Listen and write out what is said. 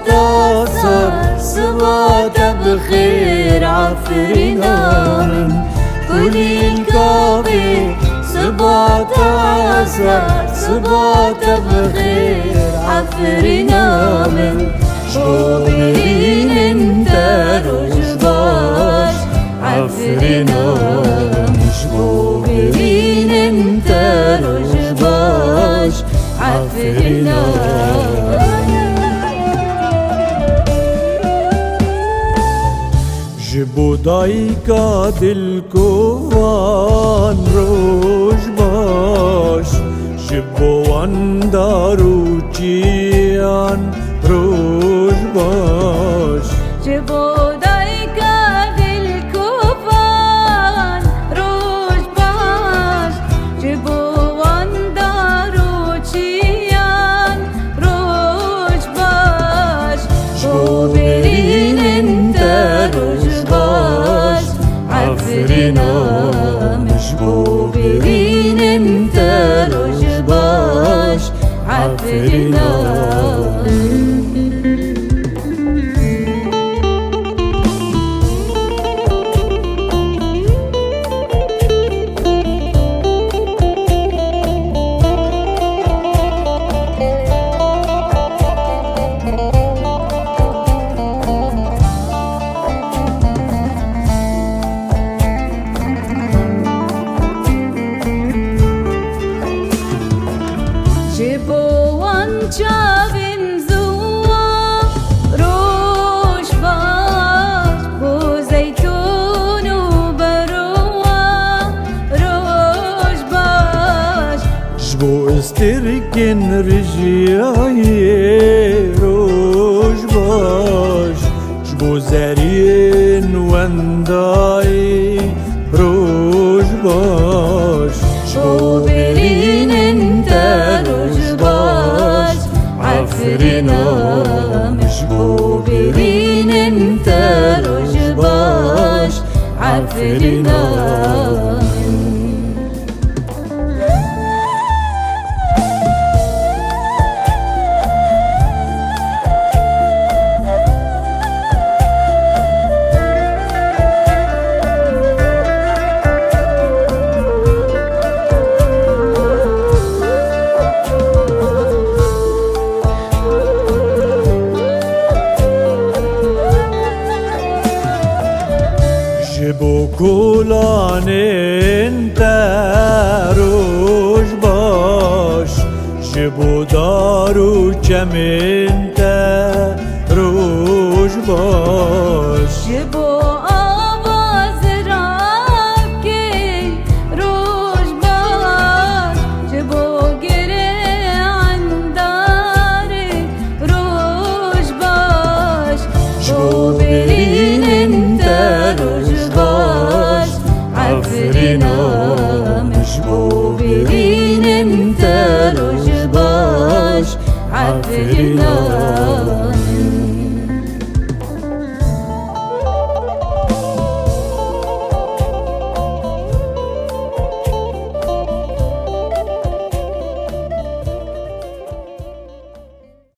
صار صباتا بخير عفرنا من كل الكافي صباتا صار صباتا بخير عفرنا من شوبين انت رجباش عفرنا شوبين انت رجباش عفرنا جبو دايكا دلكوان روجباش جبو اندارو چيان روجباش جبو دايكا دلكوان روجباش جبو اندارو چيان روجباش شوبرين انت روجباش عفرنا مشبوبين انت روجباش عفرنا جبوان چاوین زوا روش باش بو زیتون و بروا روش باش جبو استركن رجياي روجباش جبو زرين وانداي روجباش شوبرين انت روجباش عفرنا مشبوبرين انت روجباش عفرنا جبو كولان انت روجباش جبو دارو چم انت روجباش جبو آواز راکی روجباش جبو گره انداری روجباش شوبرین انت روجباش عفرنا مشبوبرين انت روجباش عفرنا